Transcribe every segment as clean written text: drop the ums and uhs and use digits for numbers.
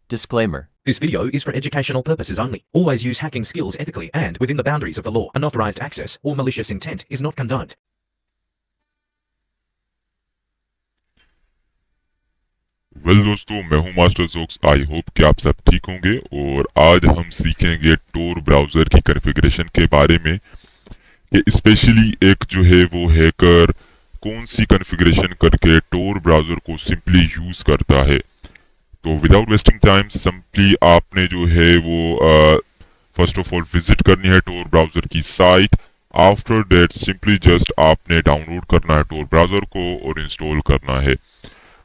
Disclaimer. This video is for educational purposes only. Always use hacking skills ethically and within the boundaries of the law. Unauthorized access or malicious intent is not condoned. दोस्तों, मैं हूं master jokes. I hope कि आप सब ठीक होंगे। और आज हम सीखेंगे टोर ब्राउज़र की कॉन्फ़िगरेशन के बारे में कि स्पेशली एक जो है वो हैकर कौन सी कॉन्फ़िगरेशन करके टोर ब्राउज़र को सिंपली यूज़ करता है। तो विदाउट वेस्टिंग टाइम सिंपली आपने जो है वो फर्स्ट ऑफ ऑल विजिट करनी है टोर ब्राउज़र की site. After that simply just आपने डाउनलोड करना है टोर ब्राउज़र को और इंस्टॉल करना है।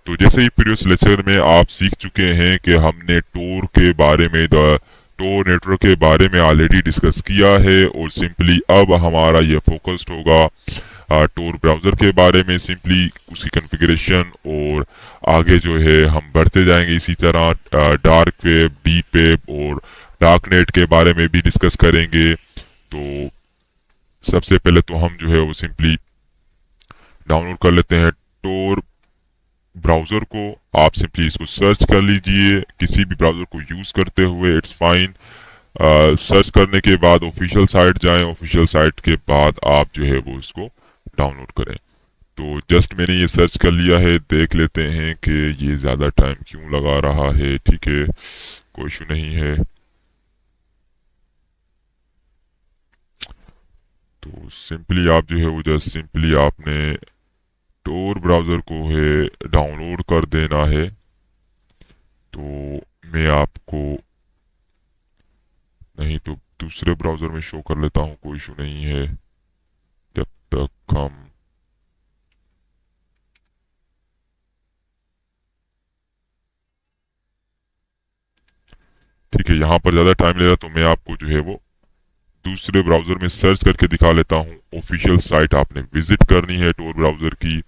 तो जैसे ही प्रीवियस लेक्चर में आप सीख चुके हैं कि हमने टोर के बारे में टोर नेटवर्क के बारे में ऑलरेडी डिस्कस किया है, और सिंपली अब हमारा ये फोकस्ड होगा टोर ब्राउज़र के बारे में, सिंपली उसकी कॉन्फ़िगरेशन, और आगे जो है हम बढ़ते जाएंगे। इसी तरह डार्क वेब, डीप वेब और डार्क नेट के बारे में भी डिस्कस करेंगे। तो सबसे पहले तो हम जो है वो सिंपली डाउनलोड कर लेते हैं टोर ब्राउज़र को। आप सिंपली इसको सर्च कर लीजिए किसी भी ब्राउज़र को यूज़ करते हुए, इट्स फाइन। सर्च करने के बाद ऑफिशियल साइट जाएं। ऑफिशियल साइट के बाद आप जो है वो इसको डाउनलोड करें। तो जस्ट मैंने ये सर्च कर लिया है, देख लेते हैं कि ये ज़्यादा टाइम क्यों लगा रहा है। ठीक है, कोई इशू नहीं है। तो सिंपली आप जो है वो जस्ट सिंपली आपने टोर ब्राउज़र को है डाउनलोड कर देना है। तो मैं आपको नहीं तो दूसरे ब्राउज़र में शो कर लेता हूँ, कोई इशू नहीं है। जब तक हम ठीक है, यहाँ पर ज़्यादा टाइम ले रहा तो मैं आपको जो है वो दूसरे ब्राउज़र में सर्च करके दिखा लेता हूँ। ऑफिशियल साइट आपने विजिट करनी है टोर ब्राउज़र की।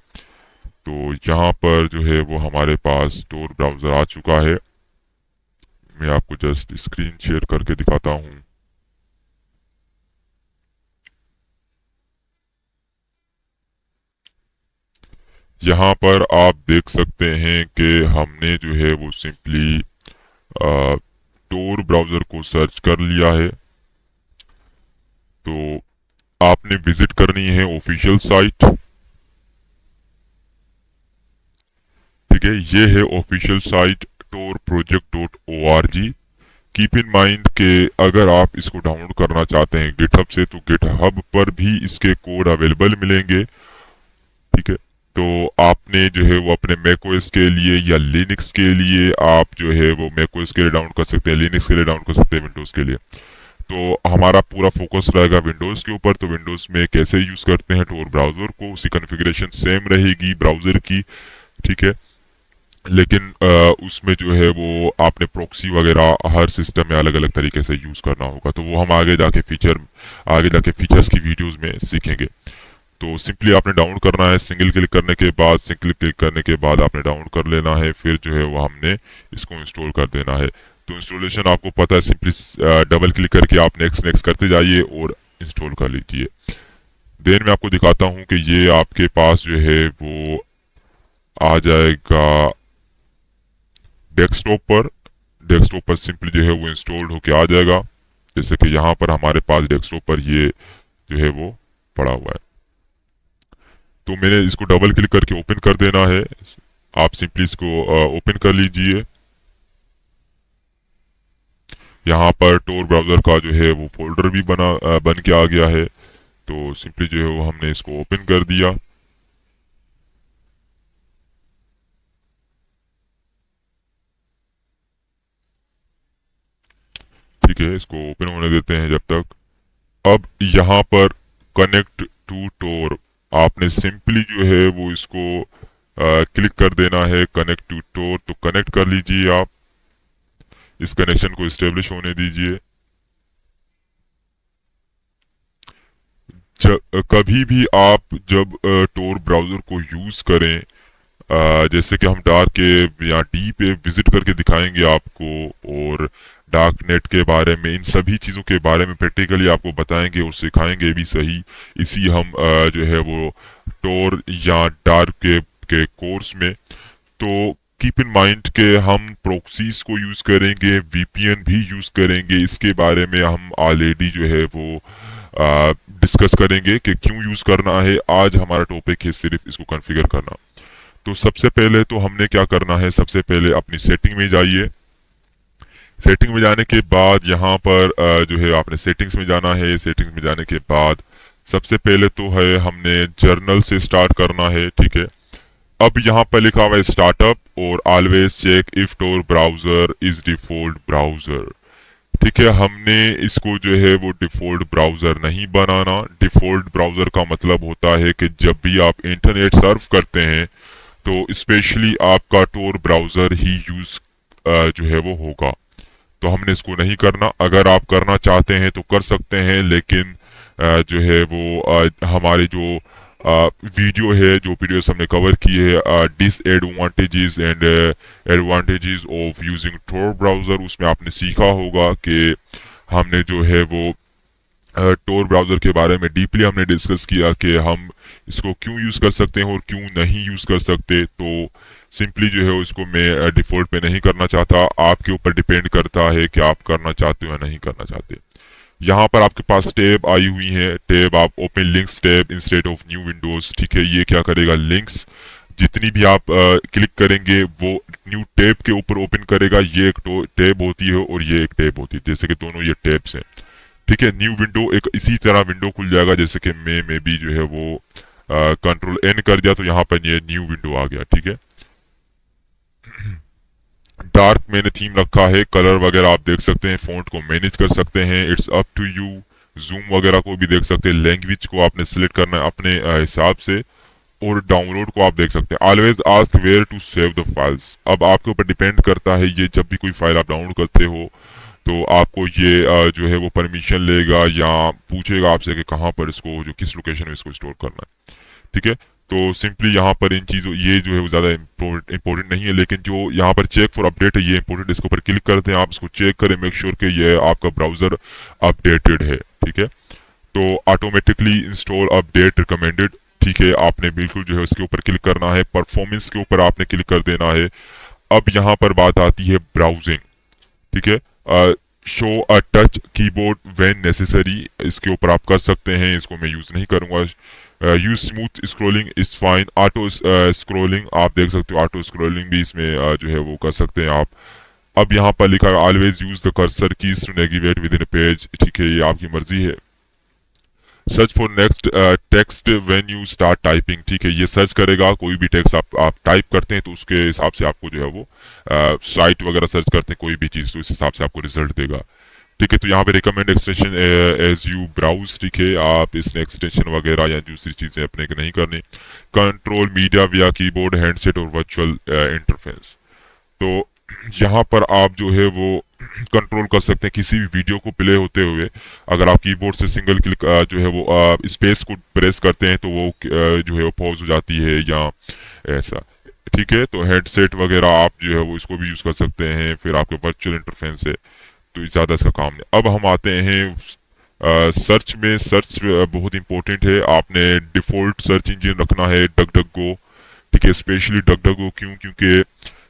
तो यहाँ पर जो है वो हमारे पास टोर ब्राउज़र आ चुका है। मैं आपको जस्ट स्क्रीन शेयर करके दिखाता हूँ। यहाँ पर आप देख सकते हैं कि हमने जो है वो सिंपली टोर ब्राउज़र को सर्च कर लिया है। तो आपने विजिट करनी है ऑफिशियल साइट। ठीक है, ये है official site torproject.org। Keep in mind कि अगर आप इसको डाउनलोड करना चाहते हैं गिटहब से, तो गिटहब पर भी इसके कोड अवेलेबल मिलेंगे। ठीक है, तो आपने जो है वो अपने मैकओएस के लिए या लिनक्स के लिए आप जो है वो मैकओएस के लिए डाउनलोड कर सकते हैं, लिनक्स के लिए डाउनलोड कर सकते हैं, विंडोज़ के लिए। तो हमारा पूरा फोकस रहेगा विंडोज़ के ऊपर। तो विंडोज़ में कैसे यूज़ करते हैं टोर ब्राउज़र को, उसी कॉन्फ़िगरेशन सेम रहेगी ब्राउज़र की। ठीक है, लेकिन उसमें जो है वो आपने प्रॉक्सी वगैरह हर सिस्टम में अलग अलग तरीके से यूज़ करना होगा। तो वो हम आगे जाके फीचर्स की वीडियोस में सीखेंगे। तो सिंपली आपने डाउनलोड करना है। सिंगल क्लिक करने के बाद आपने डाउनलोड कर लेना है। फिर जो है वो हमने इसको इंस्टॉल कर देना है। तो इंस्टॉलेशन आपको पता है, सिंपली डबल क्लिक करके आप नेक्स्ट करते जाइए और इंस्टॉल कर लीजिए। देन मैं आपको दिखाता हूँ कि ये आपके पास जो है वो आ जाएगा डेस्कटॉप पर सिंपली जो है वो इंस्टॉल्ड होके आ जाएगा। जैसे कि यहाँ पर हमारे पास डेस्कटॉप पर ये जो है वो पड़ा हुआ है। तो मैंने इसको डबल क्लिक करके ओपन कर देना है। आप सिंपली इसको ओपन कर लीजिए। यहाँ पर टोर ब्राउज़र का जो है वो फोल्डर भी बन के आ गया है। तो सिंपली जो है वो हमने इसको ओपन कर दिया। ठीक है, इसको ओपन होने देते हैं जब तक। अब यहाँ पर कनेक्ट टू टोर आपने सिंपली जो है वो इसको क्लिक कर देना है, कनेक्ट टू टोर। तो कनेक्ट कर लीजिए, आप इस कनेक्शन को इस्टेब्लिश होने दीजिए। कभी भी आप जब टोर ब्राउज़र को यूज़ करें, जैसे कि हम डार्क वेब या डीप वेब विजिट करके दिखाएंगे आपको, और डार्क नेट के बारे में, इन सभी चीज़ों के बारे में प्रैक्टिकली आपको बताएंगे और सिखाएंगे भी सही। इसी हम जो है वो टोर या डार्क वेब के कोर्स में। तो कीप इन माइंड के हम प्रोक्सीज को यूज करेंगे, वीपीएन भी यूज करेंगे। इसके बारे में हम ऑलरेडी जो है वो डिस्कस करेंगे कि क्यों यूज करना है। आज हमारा टॉपिक है सिर्फ इसको कॉन्फ़िगर करना। तो सबसे पहले तो हमने क्या करना है, सबसे पहले अपनी सेटिंग में जाइए। सेटिंग में जाने के बाद यहाँ पर जो है आपने सेटिंग्स में जाना है। सेटिंग्स में जाने के बाद सबसे पहले तो है हमने जर्नल से स्टार्ट करना है, ठीक है। अब यहाँ पर लिखा हुआ है स्टार्टअप और always check if Tor browser is default browser, ठीक है। हमने इसको जो है वो डिफॉल्ट ब्राउजर नहीं बनाना। डिफॉल्ट ब्राउजर का मतलब होता है कि जब भी आप इंटरनेट सर्फ करते हैं तो स्पेशली आपका टोर ब्राउजर ही यूज जो है वो होगा। तो हमने इसको नहीं करना। अगर आप करना चाहते हैं तो कर सकते हैं, लेकिन जो है वो हमारे जो वीडियो है, जो वीडियोस हमने कवर की है disadvantages and advantages of using Tor browser, उसमें आपने सीखा होगा कि हमने जो है वो टोर ब्राउजर के बारे में डीपली हमने डिस्कस किया कि हम इसको क्यों यूज कर सकते हैं और क्यों नहीं यूज कर सकते। तो सिंपली जो है इसको मैं डिफॉल्ट पे नहीं करना चाहता। आपके ऊपर डिपेंड करता है कि आप करना चाहते हो या नहीं करना चाहते। यहाँ पर आपके पास टैब आई हुई है। टैब आप open links tab instead of new Windows, ठीक है। ये क्या करेगा, लिंक्स जितनी भी आप क्लिक करेंगे वो न्यू टैब के ऊपर ओपन करेगा। ये एक टैब होती है और ये एक टैब होती है, जैसे कि दोनों ये टैब्स हैं, ठीक है। न्यू विंडो एक इसी तरह विंडो खुल जाएगा, जैसे कि मैं भी जो है वो कंट्रोल एन कर दिया तो यहाँ पर ये न्यू विंडो आ गया, ठीक है। डार्क मैंने थीम रखा है। कलर वगैरह आप देख सकते हैं, फ़ॉन्ट को मैनेज कर सकते हैं, it's up to you. Zoom वगैरह को भी देख सकते हैं। लैंग्वेज को आपने सिलेक्ट करना है अपने हिसाब से, और डाउनलोड को आप देख सकते हैं। Always ask where to save the files. अब आपके ऊपर डिपेंड करता है, ये जब भी कोई फाइल आप डाउनलोड करते हो तो आपको ये जो है वो परमिशन लेगा या पूछेगा आपसे कि कहाँ पर इसको, जो किस लोकेशन में इसको स्टोर करना है, ठीक है। तो सिंपली यहाँ पर इन चीज़ों, ये जो है वो ज़्यादा इंपॉर्टेंट नहीं है, लेकिन जो यहाँ पर चेक फॉर अपडेट है ये इंपॉर्टेंट। इसके ऊपर क्लिक करते हैं, आप इसको चेक करें, मेक श्योर कि ये आपका ब्राउजर अपडेटेड है, ठीक है। तो ऑटोमेटिकली इंस्टॉल अपडेट रिकमेंडेड, ठीक है। आपने बिल्कुल जो है उसके ऊपर क्लिक करना है। परफॉर्मेंस के ऊपर आपने क्लिक कर देना है। अब यहाँ पर बात आती है ब्राउजिंग, ठीक है। Show a touch keyboard when necessary, इसके ऊपर आप कर सकते हैं, इसको मैं यूज नहीं करूंगा। Use smooth scrolling is fine. Auto scrolling आप देख सकते हो, ऑटो स्क्रॉलिंग भी इसमें जो है वो कर सकते हैं आप। अब यहाँ पर लिखा है always use the cursor keys to navigate within page, ठीक है, ये आपकी मर्जी है। Search for next text when you start typing, ठीक है। ये सर्च करेगा कोई भी टेक्स्ट आप टाइप करते हैं तो उसके हिसाब से आपको जो है वो साइट वगैरह सर्च करते हैं कोई भी चीज़, तो इस हिसाब से आपको रिजल्ट देगा, ठीक है। तो यहाँ पे recommend extension as you browse, ठीक है। आप इसमें एक्सटेंशन वगैरह या दूसरी चीज़ें अपने को नहीं करनी। कंट्रोल मीडिया विया कीबोर्ड, हैंडसेट और वर्चुअल इंटरफेस। तो यहाँ पर आप जो है वो कंट्रोल कर सकते हैं किसी भी वीडियो को प्ले होते हुए। अगर आप कीबोर्ड से सिंगल क्लिक जो है वो स्पेस को प्रेस करते हैं तो वो जो है वो पॉज हो जाती है या ऐसा, ठीक है। तो हेडसेट वगैरह आप जो है वो इसको भी यूज़ कर सकते हैं। फिर आपके वर्चुअल इंटरफेस है, तो ज़्यादा इसका काम नहीं। अब हम आते हैं सर्च में। सर्च बहुत इंपॉर्टेंट है। आपने डिफ़ॉल्ट सर्च इंजन रखना है डक डक गो, ठीक है। स्पेशली डक डक गो क्यों, क्योंकि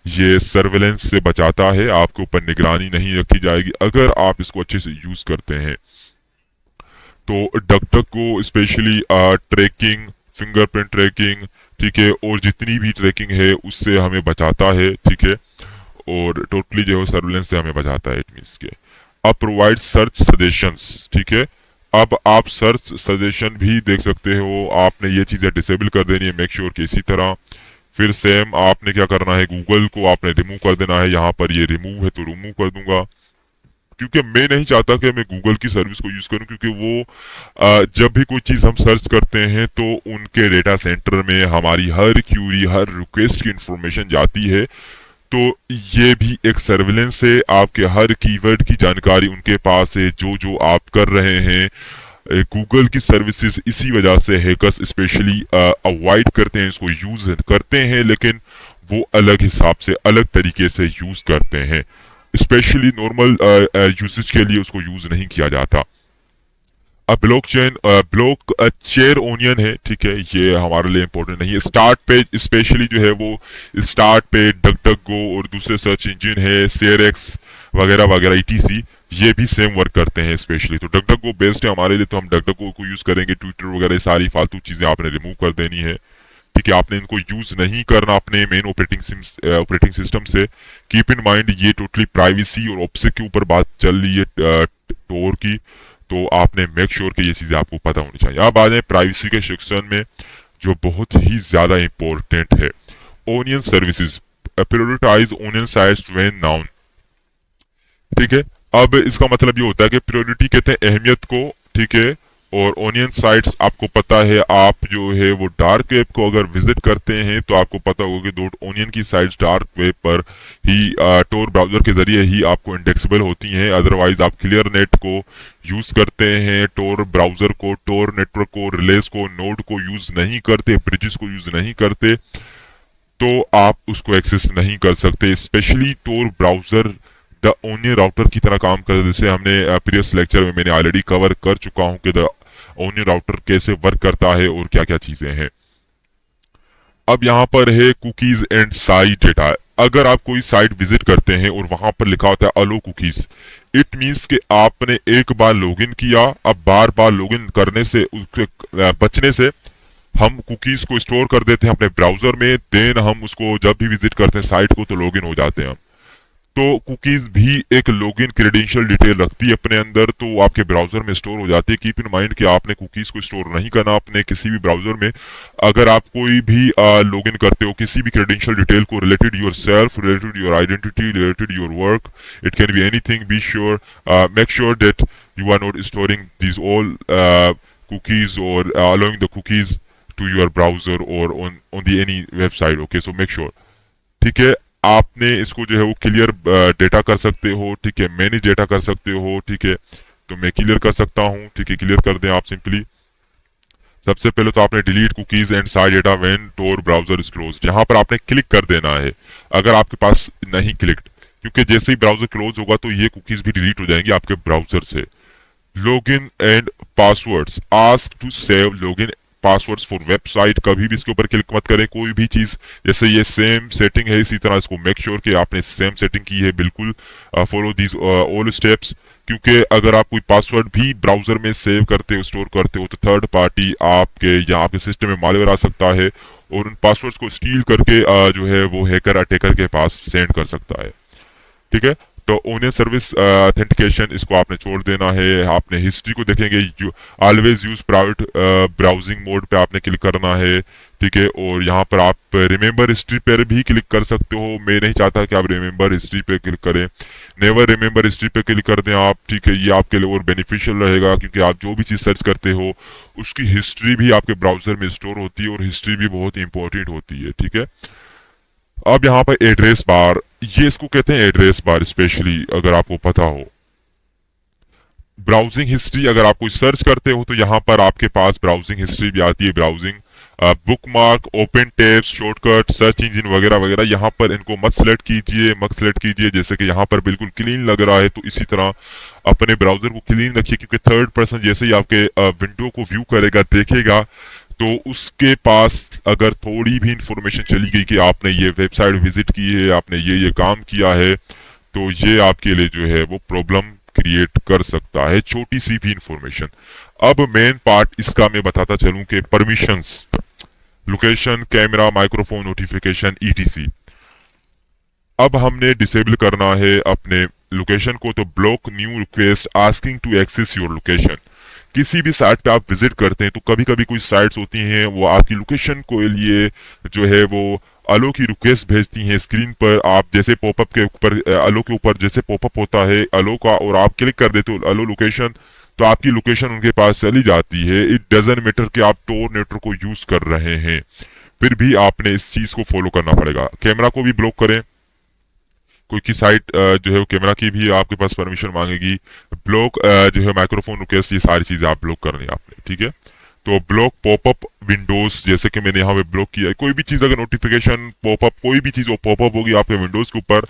ये सर्वेलेंस से बचाता है, आपके ऊपर निगरानी नहीं रखी जाएगी अगर आप इसको अच्छे से यूज करते हैं। तो डक डक को स्पेशली ट्रैकिंग, फिंगरप्रिंट ट्रैकिंग, ठीक है, और जितनी भी ट्रैकिंग है उससे हमें बचाता है, ठीक है। और टोटली जो है सर्वेलेंस से हमें बचाता है, इट मीन्स के। अब प्रोवाइड सर्च सजेशंस, ठीक है। अब आप सर्च सजेशन भी देख सकते हो। आपने ये चीज़ें डिसेबल कर देनी है, मेक श्योर कि इसी तरह। फिर सेम आपने क्या करना है, गूगल को आपने रिमूव कर देना है। यहाँ पर ये रिमूव है तो रिमूव कर दूंगा, क्योंकि मैं नहीं चाहता कि मैं गूगल की सर्विस को यूज करूं, क्योंकि वो जब भी कोई चीज हम सर्च करते हैं तो उनके डेटा सेंटर में हमारी हर क्यूरी, हर रिक्वेस्ट की इंफॉर्मेशन जाती है। तो ये भी एक सर्विलेंस है। आपके हर कीवर्ड की जानकारी उनके पास है, जो जो आप कर रहे हैं। गूगल की सर्विसेज इसी वजह से हैकर्स स्पेशली अवॉइड करते हैं, इसको यूज करते हैं, लेकिन वो अलग हिसाब से, अलग तरीके से यूज करते हैं। स्पेशली नॉर्मल यूसेज के लिए उसको यूज नहीं किया जाता। ब्लॉक चेयर ओनियन है, ठीक है, ये हमारे लिए इंपॉर्टेंट नहीं है। स्टार्ट पेज स्पेशली जो है वो स्टार्ट पेज, डक डक गो और दूसरे सर्च इंजन है शेयरएक्स वगैरह वगैरह ईटीसी, ये भी सेम वर्क करते हैं स्पेशली। तो डक डक गो बेस्ट है हमारे लिए, तो हम डक डक गो को यूज करेंगे। ट्विटर वगैरह सारी फालतू चीजें आपने रिमूव कर देनी है, ठीक है, आपने इनको यूज नहीं करना अपने मेन ऑपरेटिंग सिस्टम से। कीप इन माइंड ये टोटली प्राइवेसी और ऑप्सेक के ऊपर बात चल रही है टोर की, तो आपने मेक श्योर कि ये चीजें आपको पता होनी चाहिए। अब आ जाए प्राइवेसी के सेक्शन में, जो बहुत ही ज्यादा इंपॉर्टेंट है। Onion services, prioritise onion sites when known, ठीक है। अब इसका मतलब ये होता है कि प्रायोरिटी कहते हैं अहमियत को, ठीक है, और ओनियन साइट्स आपको पता है, आप जो है वो डार्क वेब को अगर विजिट करते हैं तो आपको पता होगा कि डॉट ओनियन की साइट्स डार्क वेब पर ही टोर ब्राउजर के जरिए ही आपको इंडेक्सेबल होती हैं। अदरवाइज आप क्लियर नेट को यूज करते हैं, टोर ब्राउजर को, टोर नेटवर्क को, रिलेज को, नोड को यूज नहीं करते, ब्रिजेस को यूज नहीं करते, तो आप उसको एक्सेस नहीं कर सकते। Specially Tor browser the onion router की तरह काम करता है, जैसे हमने प्रीवियस लेक्चर में मैंने ऑलरेडी कवर कर चुका हूं कि द ओनियन राउटर कैसे वर्क करता है और क्या क्या चीजें हैं। अब यहाँ पर है कुकीज एंड साइट डेटा। अगर आप कोई साइट विजिट करते हैं और वहां पर लिखा होता है अलो कुकीज, इट मीन्स कि आपने एक बार लॉगिन किया, अब बार बार लॉगिन करने से, उसके बचने से हम कुकीज को स्टोर कर देते हैं अपने ब्राउजर में, देन हम उसको जब भी विजिट करते हैं साइट को तो लॉगिन हो जाते हैं। तो कुकीज भी एक लॉगिन क्रेडेंशियल डिटेल रखती है अपने अंदर, तो आपके ब्राउजर में स्टोर हो जाती है। कीप इन माइंड कि आपने कुकीज को स्टोर नहीं करना अपने किसी भी ब्राउजर में। अगर आप कोई भी लॉगिन करते हो किसी भी क्रेडेंशियल डिटेल को, related yourself, related your identity, related your work, it can be anything, be sure, make sure that you are not storing these all cookies or allowing the cookies to your browser or on the any website, okay, so make sure, ठीक है। आपने इसको जो है वो clear data कर सकते हो, ठीक है, मैनेज डेटा कर सकते हो, ठीक है, तो मैं क्लियर कर सकता हूँ, ठीक है, क्लियर कर दें आप सिंपली। सबसे पहले तो आपने delete cookies and site data when Tor browser is close, यहाँ पर आपने क्लिक कर देना है अगर आपके पास नहीं क्लिक्ड, क्योंकि जैसे ही ब्राउजर क्लोज होगा तो ये कुकीज भी डिलीट हो जाएंगी आपके ब्राउजर से। Login and passwords, ask to save login passwords for website, कभी भी इसके ऊपर क्लिक मत करें कोई भी चीज, जैसे ये सेम सेटिंग है इसी तरह इसको मेक श्योर कि आपने सेम सेटिंग की है, बिल्कुल फॉलो दीज ऑल स्टेप्स, क्योंकि अगर आप कोई पासवर्ड भी ब्राउजर में सेव करते हो, स्टोर करते हो, तो थर्ड पार्टी आपके या आपके सिस्टम में मालवेयर आ सकता है और उन पासवर्ड्स को स्टील करके जो है वो हैकर अटैकर के पास सेंड कर सकता है, ठीक है। तो ओनियन सर्विस ऑथेंटिकेशन इसको आपने छोड़ देना है। आपने हिस्ट्री को देखेंगे, always use private browsing mode पे आपने क्लिक करना है, ठीक है, और यहाँ पर आप रिमेंबर हिस्ट्री पर भी क्लिक कर सकते हो। मैं नहीं चाहता कि आप रिमेंबर हिस्ट्री पे क्लिक करें, नेवर रिमेंबर हिस्ट्री पे क्लिक कर दें आप, ठीक है, ये आपके लिए और बेनिफिशियल रहेगा, क्योंकि आप जो भी चीज़ सर्च करते हो उसकी हिस्ट्री भी आपके ब्राउजर में स्टोर होती है और हिस्ट्री भी बहुत इंपॉर्टेंट होती है, ठीक है। अब यहाँ पर एड्रेस बार, ये इसको कहते हैं एड्रेस बार, स्पेशली अगर आपको पता हो ब्राउजिंग हिस्ट्री, अगर आप कोई सर्च करते हो तो यहाँ पर आपके पास ब्राउजिंग हिस्ट्री भी आती है, browsing bookmark, open tabs, shortcut, search engine वगैरह वगैरह, यहाँ पर इनको मत सेलेक्ट कीजिए, मत सेलेक्ट कीजिए। जैसे कि यहाँ पर बिल्कुल क्लीन लग रहा है, तो इसी तरह अपने ब्राउजर को क्लीन रखिए, क्योंकि थर्ड पर्सन जैसे ही आपके विंडो को व्यू करेगा, देखेगा, तो उसके पास अगर थोड़ी भी इंफॉर्मेशन चली गई कि आपने ये वेबसाइट विजिट की है, आपने ये काम किया है, तो ये आपके लिए जो है वो प्रॉब्लम क्रिएट कर सकता है, छोटी सी भी इंफॉर्मेशन। अब मेन पार्ट इसका मैं बताता चलूं कि permissions, location, camera, microphone, notification, etc. अब हमने डिसेबल करना है अपने लोकेशन को, तो block new request asking to access your location. किसी भी साइट पे आप विजिट करते हैं तो कभी कभी कोई साइट्स होती हैं वो आपकी लोकेशन को लिए जो है वो अलो की रिक्वेस्ट भेजती हैं स्क्रीन पर। आप जैसे पॉपअप के ऊपर, अलो के ऊपर जैसे पॉपअप होता है अलो का, और आप क्लिक कर देते हो अलो लोकेशन, तो आपकी लोकेशन उनके पास चली जाती है। इट डजंट मैटर कि आप टोर नेटवर्क को यूज कर रहे हैं, फिर भी आपने इस चीज को फॉलो करना पड़ेगा। कैमरा को भी ब्लॉक करें, कोई की साइट जो है वो कैमरा की भी आपके पास परमिशन मांगेगी। ब्लॉक जो है माइक्रोफोन रिक्वेस्ट, ये सारी चीजें आप ब्लॉक करनी है आपने, ठीक है। तो ब्लॉक पॉपअप विंडोज, जैसे कि मैंने यहाँ पे ब्लॉक किया है, कोई भी चीज अगर नोटिफिकेशन पॉपअप, कोई भी चीज पॉपअप होगी आपके विंडोज के ऊपर,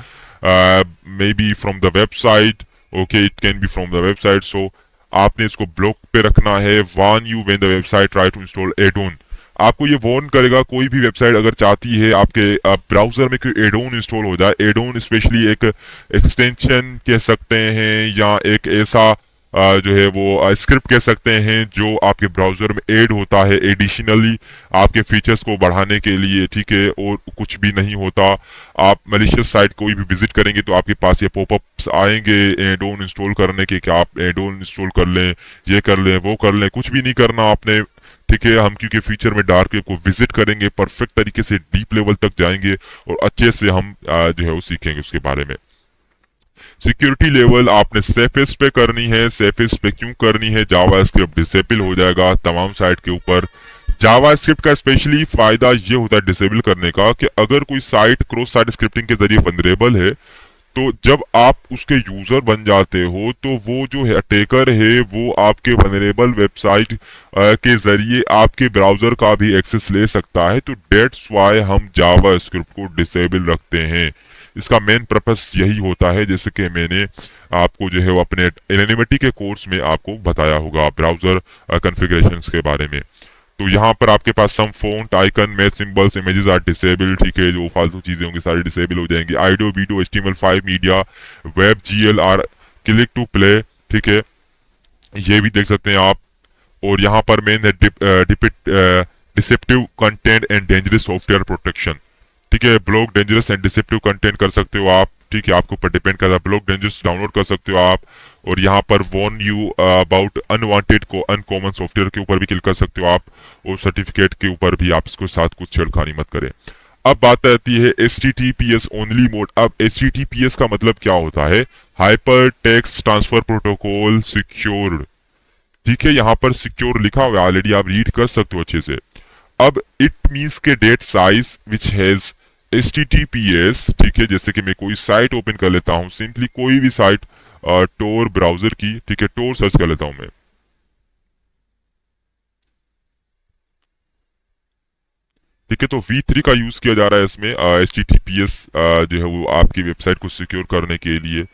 may be from the website, okay, it can be from the website, so आपने इसको ब्लॉक पे रखना है। Warn you when the website try to install addon, आपको ये वार्न करेगा कोई भी वेबसाइट अगर चाहती है आपके ब्राउजर में कोई एडोन इंस्टॉल हो जाए। एडोन स्पेशली एक एक्सटेंशन कह सकते हैं या एक ऐसा जो है वो स्क्रिप्ट कह सकते हैं जो आपके ब्राउजर में ऐड होता है एडिशनली आपके फीचर्स को बढ़ाने के लिए, ठीक है, और कुछ भी नहीं होता। आप मलिशियस साइट कोई भी विजिट करेंगे तो आपके पास ये पॉपअप्स आएंगे एडोन इंस्टॉल करने के, कि आप एडोन इंस्टॉल कर लें, ये कर लें, वो कर लें। कुछ भी नहीं करना आपने, ठीक है। हम क्योंकि फ्यूचर में डार्क वेब को विजिट करेंगे, परफेक्ट तरीके से डीप लेवल तक जाएंगे और अच्छे से हम जो है वो सीखेंगे उसके बारे में। सिक्योरिटी लेवल आपने सेफेस्ट पे करनी है। सेफेस्ट पे क्यों करनी है? जावास्क्रिप्ट डिसेबल हो जाएगा तमाम साइट के ऊपर। जावास्क्रिप्ट का स्पेशली फायदा ये होता है डिसेबल करने का कि अगर कोई साइट क्रॉस साइट स्क्रिप्टिंग के जरिए वनरेबल है, तो जब आप उसके यूजर बन जाते हो तो वो जो है अटैकर है वो आपके वनरेबल वेबसाइट के जरिए आपके ब्राउजर का भी एक्सेस ले सकता है। तो डेट्स वाई हम जावास्क्रिप्ट को डिसेबल रखते हैं। इसका मेन पर्पस यही होता है, जैसे कि मैंने आपको जो है वो अपने एनोनिमिटी के कोर्स में आपको बताया होगा ब्राउजर कॉन्फ़िगरेशंस के बारे में। तो यहाँ पर आपके पास some font icon math symbols images are disable, ठीक है, जो फालतू चीजें होंगी सारी डिसेबल हो जाएंगी। Audio video HTML5 media web GL are click to play, ठीक है, ये भी देख सकते हैं आप। और यहाँ पर मेन है deceptive content and dangerous software protection, ठीक है। Block dangerous and deceptive content कर सकते हो आप, ठीक है, आपके ऊपर डिपेंड करता है। ब्लॉक डेंजरस डाउनलोड कर सकते हो आप। और यहाँ पर वॉर्न यू अबाउट अनवांटेड को अनकॉमन सॉफ्टवेयर के ऊपर भी क्लिक कर सकते हो आप। और सर्टिफिकेट के ऊपर भी आप इसको साथ कुछ छेड़खानी मत करें। अब बात आती है HTTPS ओनली मोड। अब HTTPS का मतलब क्या होता है? Hyper text transfer protocol secured, ठीक है। यहाँ पर सिक्योर लिखा हुआ है ऑलरेडी, आप रीड कर सकते हो अच्छे से। अब इट मीन्स के डेट साइज विच हैज HTTPS, ठीक है, जैसे कि मैं कोई साइट ओपन कर लेता हूं, सिंपली कोई भी साइट टोर ब्राउजर की, ठीक है, टोर सर्च कर लेता हूं मैं, ठीक है। तो V3 का यूज किया जा रहा है इसमें HTTPS जो है वो आपकी वेबसाइट को सिक्योर करने के लिए।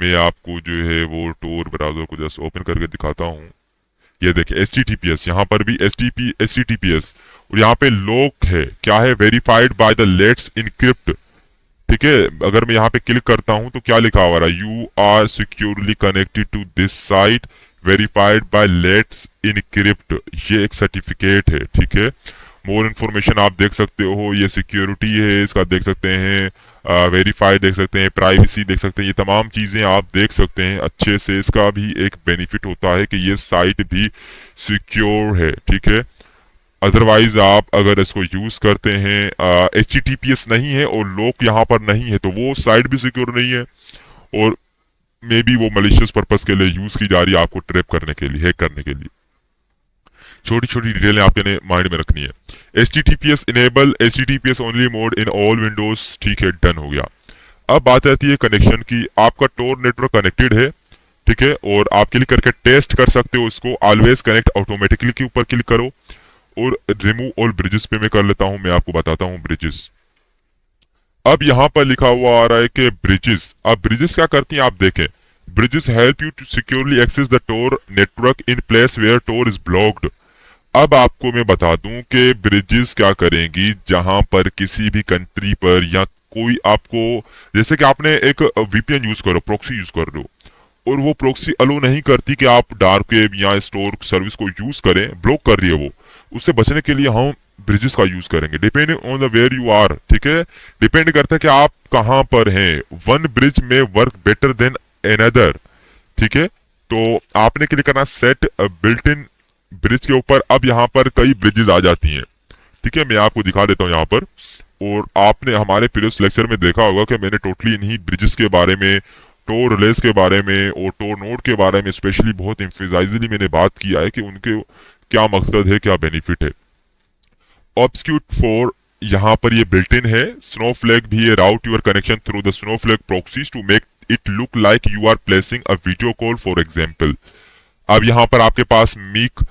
मैं आपको जो है वो टोर ब्राउजर को जस्ट ओपन करके दिखाता हूँ। ये देखिए HTTPS, यहाँ पर भी HTTPS और यहाँ पे लॉक है, क्या है? Verified by the let's encrypt, ठीक है। अगर मैं यहाँ पे क्लिक करता हूँ तो क्या लिखा हुआ है? You are securely connected to this site verified by let's encrypt, ये एक सर्टिफिकेट है, ठीक है। मोर इन्फॉर्मेशन आप देख सकते हो, ये सिक्योरिटी है इसका देख सकते हैं, वेरीफाइड देख सकते हैं, प्राइवेसी देख सकते हैं, ये तमाम चीज़ें आप देख सकते हैं अच्छे से। इसका भी एक बेनिफिट होता है कि ये साइट भी सिक्योर है, ठीक है। अदरवाइज आप अगर इसको यूज करते हैं HTTPS नहीं है और लॉक यहाँ पर नहीं है तो वो साइट भी सिक्योर नहीं है और मे बी वो मलिशियस पर्पस के लिए यूज की जा रही है, आपको ट्रैप करने के लिए, हैक करने के लिए। छोटी छोटी डिटेलें आपने माइंड में रखनी है। HTTPS enable HTTPS only mode in all Windows, ठीक है, डन हो गया। अब बात आती है कनेक्शन की। आपका टोर नेटवर्क कनेक्टेड है, ठीक है, और आप क्लिक करके टेस्ट कर सकते हो इसको। ऑलवेज कनेक्ट ऑटोमेटिकली के ऊपर क्लिक करो और रिमूव ऑल ब्रिजेस पे मैं कर लेता हूं, मैं आपको बताता हूं ब्रिजेस। अब यहां पर लिखा हुआ आ रहा है कि ब्रिजेस, अब ब्रिजेस क्या करती हैं आप देखें। Bridges help you to securely access the Tor network in place where Tor is blocked. अब आपको मैं बता दूं कि ब्रिजेस क्या करेंगी जहां पर किसी भी कंट्री पर या कोई आपको, जैसे कि आपने एक VPN यूज करो, प्रॉक्सी यूज कर रहे हो और वो प्रॉक्सी अलो नहीं करती कि आप डार्क वेब या स्टोर सर्विस को यूज करें, ब्लॉक कर रही है वो, उससे बचने के लिए हम ब्रिजेस का यूज करेंगे depending on the where you are, ठीक है। डिपेंड करता है कि आप कहां पर हैं। वन ब्रिज में वर्क बेटर देन अनदर, ठीक है। तो आपने क्लिक करना सेट बिल्ट इन ब्रिज के ऊपर। अब यहाँ पर कई ब्रिजेस आ जाती हैं, ठीक है, मैं आपको दिखा देता हूँ यहाँ पर। और आपने हमारे प्रीवियस लेक्चर में देखा होगा कि मैंने टोटली इन्हीं ब्रिजेस के बारे में, टोर रिलेज के बारे में और टोर नोड के बारे में स्पेशली बहुत एम्फेसाइजली मैंने बात किया है कि उनके क्या मकसद है, क्या बेनिफिट है। ऑब्स्क्यूट 4 यहाँ पर ये बिल्ट इन है। स्नोफ्लेक भी है, route your connection through the snowflake proxies to make it look like you are placing a video call for example. अब यहाँ पर आपके पास मीक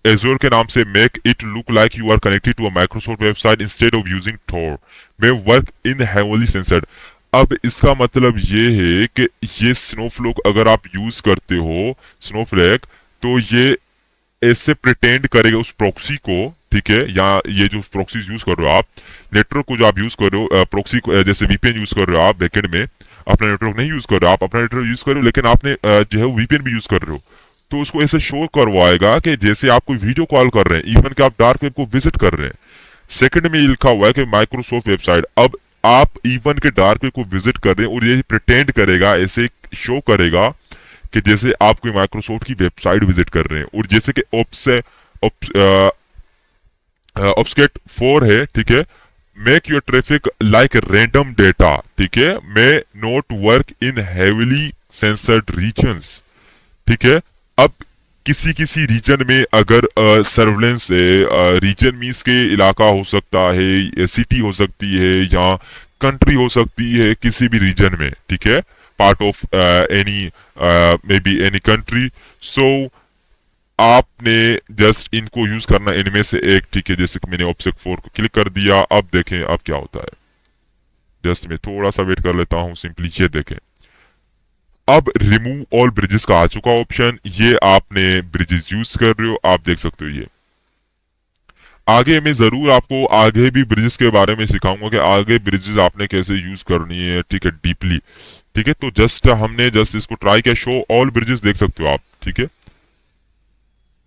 एजोर के नाम से make it look like you are connected to a Microsoft website instead of using Tor may work in heavily censored. अब इसका मतलब ये है कि ये स्नोफ्लेक अगर आप यूज करते हो, स्नोफ्लेक, तो ये ऐसे प्रिटेंड करेगा उस प्रॉक्सी को, ठीक है, या ये जो प्रॉक्सीज यूज कर रहे हो आप, नेटवर्क को जो आप यूज कर रहे हो, प्रॉक्सी को जैसे वीपीएन यूज कर रहे हो आप बैकएंड में, अपना नेटवर्क नहीं यूज कर रहे हो, आप अपना नेटवर्क यूज कर रहे हो लेकिन आपने जो है वीपीएन भी यूज कर रहे हो, तो उसको ऐसे शो करवाएगा कि जैसे आप कोई वीडियो कॉल कर रहे हैं, इवन कि आप डार्क वेब को विजिट कर रहे हैं। सेकंड में ये लिखा हुआ है कि माइक्रोसॉफ्ट वेबसाइट, अब आप इवन के डार्क वेब को विजिट कर रहे हैं और ये प्रिटेंड करेगा, ऐसे शो करेगा कि जैसे आप कोई माइक्रोसॉफ्ट की वेबसाइट विजिट कर रहे हैं। और जैसे कि ऑब्सकेट 4 है, ठीक है, make your traffic like random data, ठीक है, may not work in heavily censored regions, ठीक है। अब किसी किसी रीजन में अगर सर्वेलेंस है, रीजन मीन्स के इलाका हो सकता है, सिटी हो सकती है, या कंट्री हो सकती है, किसी भी रीजन में, ठीक है, part of any may be any country. So आपने जस्ट इनको यूज करना इनमें से एक, ठीक है, जैसे कि मैंने ऑब्जेक्ट 4 को क्लिक कर दिया। अब देखें अब क्या होता है, जस्ट मैं थोड़ा सा वेट कर लेता हूं, सिंपली ये देखें, अब रिमूव ऑल ब्रिजेस का आ चुका ऑप्शन, ये आपने ब्रिजेस यूज कर रहे हो, आप देख सकते हो। ये आगे मैं जरूर आपको आगे भी ब्रिजेस के बारे में सिखाऊंगा कि आगे ब्रिजेस आपने कैसे यूज करनी है, ठीक है, डीपली, ठीक है। तो जस्ट हमने जस्ट इसको ट्राई किया, शो ऑल ब्रिजेस देख सकते हो आप, ठीक है,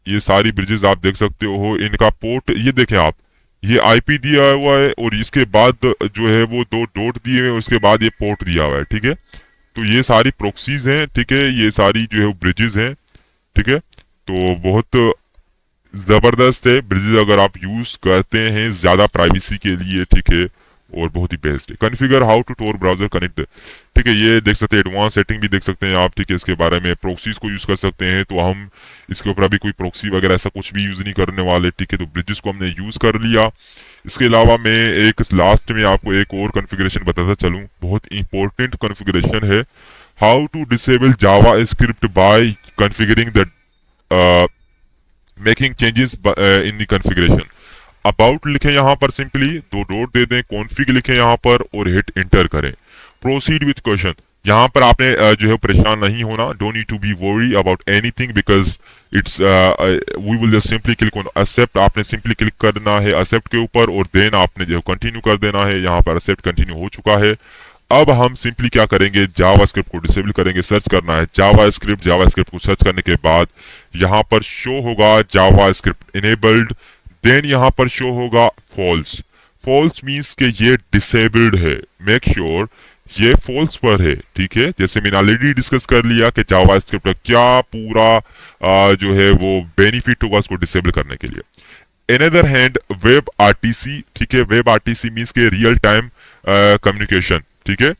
ये सारी ब्रिजेस आप देख सकते हो, इनका पोर्ट ये देखें आप, ये आईपी दिया हुआ है और इसके बाद जो है वो 2 डॉट दिए हुए हैं, उसके बाद ये पोर्ट दिया हुआ है, ठीक है। तो ये सारी प्रोक्सीज हैं, ठीक है, ये सारी जो है ब्रिजेस हैं, ठीक है। तो बहुत जबरदस्त है ब्रिजेस अगर आप यूज करते हैं ज्यादा प्राइवेसी के लिए, ठीक है, और बहुत ही बेस्ट है। Configure how to Tor browser connect, ठीक है, ये देख सकते हैं, एडवांस सेटिंग भी देख सकते हैं आप, ठीक है, इसके बारे में प्रोक्सीज को यूज कर सकते हैं। तो हम इसके ऊपर अभी कोई प्रोक्सी वगैरह ऐसा कुछ भी यूज नहीं करने वाले, ठीक है। तो ब्रिजेस को हमने यूज कर लिया। इसके अलावा मैं एक लास्ट में आपको एक और कॉन्फ़िगरेशन बताता चलूं, बहुत इंपॉर्टेंट कॉन्फ़िगरेशन है, how to disable JavaScript by configuring the making changes in the configuration. About लिखें यहाँ पर, सिंपली 2 डॉट दे दें, कॉन्फ़िग लिखें यहाँ पर और हिट इंटर करें। प्रोसीड विथ क्वेश्चन, यहाँ पर आपने जो है परेशान नहीं होना, don't need to be worry about anything because it's we will just simply click on accept. आपने सिंपली क्लिक करना है एक्सेप्ट के ऊपर और देन आपने जो कंटिन्यू कर देना है। यहाँ पर एक्सेप्ट कंटिन्यू हो चुका है। अब हम सिंपली क्या करेंगे, जावास्क्रिप्ट को डिसेबल करेंगे, सर्च करना है जावास्क्रिप्ट। जावास्क्रिप्ट को सर्च करने के बाद यहाँ पर शो होगा जावास्क्रिप्ट इनेबल्ड, देन यहाँ पर शो होगा फॉल्स। फॉल्स मीन्स के ये डिसेबल्ड है, मेक श्योर ये फॉल्स पर है, ठीक है। जैसे मैंने ऑलरेडी डिस्कस कर लिया कि जावास्क्रिप्ट का क्या पूरा जो है वो बेनिफिट होगा उसको डिसेबल करने के लिए। अनदर हैंड वेब आरटीसी, ठीक है, वेब आरटीसी मीन्स के रियल टाइम कम्युनिकेशन, ठीक है।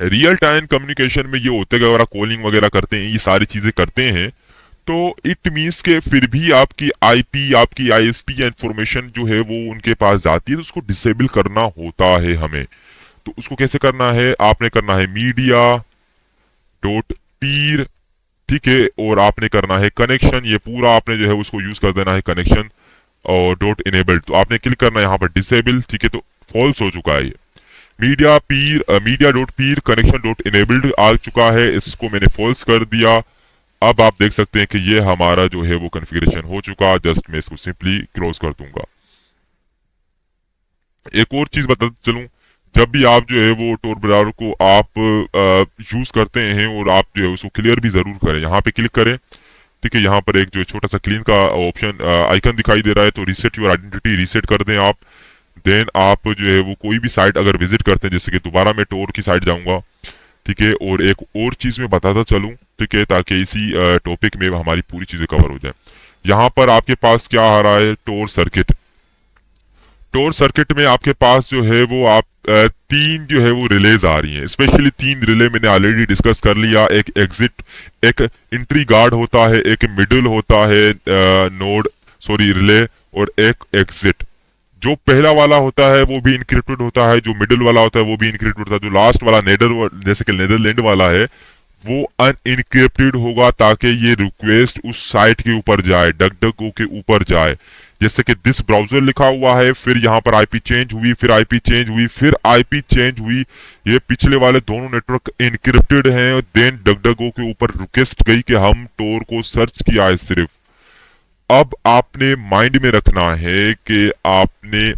रियल टाइम कम्युनिकेशन में ये होता है कि अगर आप कॉलिंग वगैरह करते हैं, ये सारी चीजें करते हैं, तो इट मीन्स के फिर भी आपकी आईपी, आपकी आईएसपी या इंफॉर्मेशन जो है वो उनके पास जाती है, तो उसको डिसेबल करना होता है हमें। तो उसको कैसे करना है, आपने करना है मीडिया डॉट पीर, ठीक है, और आपने करना है कनेक्शन, ये पूरा आपने जो है उसको यूज कर देना है कनेक्शन और डॉट इनेबल्ड। तो आपने क्लिक करना है यहाँ पर डिसेबल, ठीक है, तो फॉल्स हो चुका है ये। मीडिया पीर, मीडिया डॉट पीर कनेक्शन डॉट इनेबल्ड आ चुका है, इसको मैंने फॉल्स कर दिया। अब आप देख सकते हैं कि ये हमारा जो है वो कॉन्फ़िगरेशन हो चुका। जस्ट मैं इसको सिंपली क्लोज कर दूंगा। एक और चीज बताते चलूं, जब भी आप जो है वो टोर ब्राउज़र को आप यूज करते हैं और आप जो है उसको क्लियर भी जरूर करें, यहाँ पे क्लिक करें, ठीक है। यहाँ पर एक जो छोटा सा क्लीन का ऑप्शन आइकन दिखाई दे रहा है, तो रीसेट योर आइडेंटिटी रीसेट कर दें आप। देन आप जो है वो कोई भी साइट अगर विजिट करते हैं, जैसे कि दोबारा मैं टोर की साइट जाऊंगा, ठीक है। और एक और चीज मैं बताता चलूं, ठीक है, ताकि इसी टॉपिक में हमारी पूरी चीजें कवर हो जाए। यहाँ पर आपके पास क्या आ रहा है, टोर सर्किट। टोर सर्किट में आपके पास जो है वो आप 3 जो है वो रिलेज आ रही हैं, स्पेशली 3 रिले मैंने ऑलरेडी डिस्कस कर लिया। एक एग्जिट, एक एंट्री गार्ड होता है, एक मिडिल होता है नोड सॉरी रिले, और एक एग्जिट। जो पहला वाला होता है वो भी इनक्रिप्टेड होता है, जो मिडिल वाला होता है वो भी इनक्रिप्टेड होता है, जो लास्ट वाला नेदर जैसे कि नेदरलैंड वाला है वो अनइनक्रिप्टेड होगा, ताकि ये रिक्वेस्ट उस साइट के ऊपर जाए, डक डक के ऊपर जाए। जैसे कि दिस ब्राउजर लिखा हुआ है, फिर यहाँ पर आईपी चेंज हुई, फिर आईपी चेंज हुई, फिर आईपी चेंज हुई। ये पिछले वाले दोनों नेटवर्क इनक्रिप्टेड हैं। देन डगडगो के ऊपर रिक्वेस्ट गई कि हम टोर को सर्च किया है सिर्फ। अब आपने माइंड में रखना है कि आपने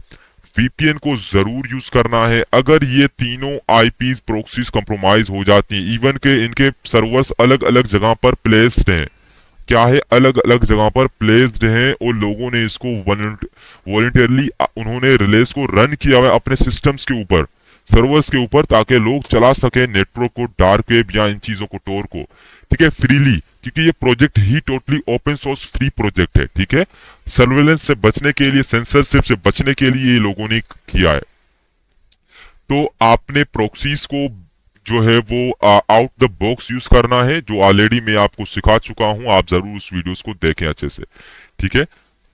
वीपीएन को जरूर यूज करना है। अगर ये तीनों आईपीज प्रोक्सीज कंप्रोमाइज हो जाती हैं, इवन के इनके सर्वर्स अलग अलग जगह पर प्लेस्ड हैं, क्या है, अलग अलग जगह पर प्लेस्ड हैं, और लोगों ने इसको वॉलंटियरली उन्होंने रिलेज को रन किया हुआ है अपने सिस्टम्स के ऊपर, सर्वर्स के ऊपर, ताकि लोग चला सके नेटवर्क को, डार्क वेब या इन चीजों को, टोर को, ठीक है, फ्रीली, क्योंकि ये प्रोजेक्ट ही totally open source free project है। ठीक है, सर्वेलेंस से बचने के लिए, सेंसरशिप से बचने के लिए ये लोगों ने किया है। तो आपने प्रोक्सीज को जो है वो आउट द बॉक्स यूज करना है, जो ऑलरेडी मैं आपको सिखा चुका हूं। आप जरूर उस वीडियोस को देखें अच्छे से, ठीक है।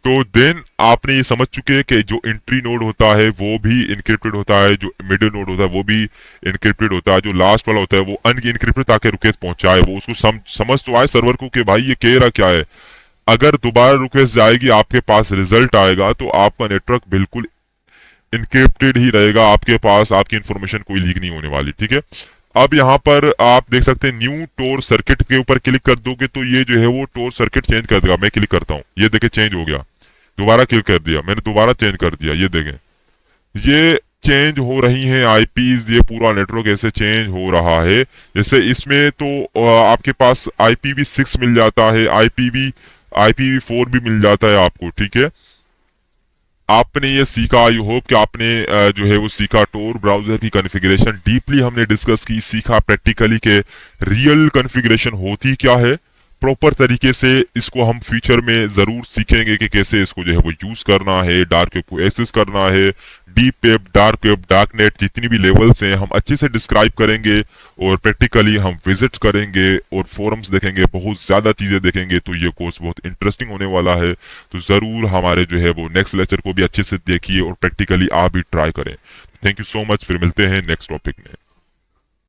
तो देन आपने ये समझ चुके हैं कि जो एंट्री नोड होता है वो भी इनक्रिप्टेड होता है, जो मिडिल नोड होता है वो भी इनक्रिप्टेड होता है, जो लास्ट वाला होता है वो अनइनक्रिप्टेड, ताकि रिक्वेस्ट पहुंचाए, वो उसको समझ तो आए सर्वर को कि भाई ये कह रहा क्या है। अगर दोबारा रिक्वेस्ट जाएगी, आपके पास रिजल्ट आएगा, तो आपका नेटवर्क बिल्कुल इनक्रिप्टेड ही रहेगा, आपके पास आपकी इंफॉर्मेशन कोई लीक नहीं होने वाली। ठीक है, अब यहाँ पर आप देख सकते हैं न्यू टोर सर्किट के ऊपर क्लिक कर दोगे तो ये जो है वो टोर सर्किट चेंज कर देगा। मैं क्लिक करता हूँ, ये देखें चेंज हो गया, दोबारा क्लिक कर दिया, मैंने दोबारा चेंज कर दिया, ये देखें ये चेंज हो रही हैं आईपीज, ये पूरा नेटवर्क ऐसे चेंज हो रहा है। जैसे इसमें तो आपके पास IPv6 मिल जाता है, IPv4 भी मिल जाता है आपको। ठीक है, आपने ये सीखा, आई होप कि आपने जो है वो सीखा टोर ब्राउजर की कॉन्फ़िगरेशन डीपली हमने डिस्कस की, सीखा प्रैक्टिकली के रियल कॉन्फ़िगरेशन होती क्या है। प्रॉपर तरीके से इसको हम फ्यूचर में जरूर सीखेंगे कि कैसे इसको जो है वो यूज करना है, डार्क वेब को एक्सेस करना है, deep web, dark web, dark net, जितनी भी लेवल्स हैं हम अच्छे से डिस्क्राइब करेंगे, और प्रैक्टिकली हम विजिट करेंगे और फोरम्स देखेंगे, बहुत ज्यादा चीजें देखेंगे। तो ये कोर्स बहुत इंटरेस्टिंग होने वाला है, तो जरूर हमारे जो है वो नेक्स्ट लेक्चर को भी अच्छे से देखिए और प्रैक्टिकली आप भी ट्राई करें। थैंक यू सो मच, फिर मिलते हैं नेक्स्ट टॉपिक में।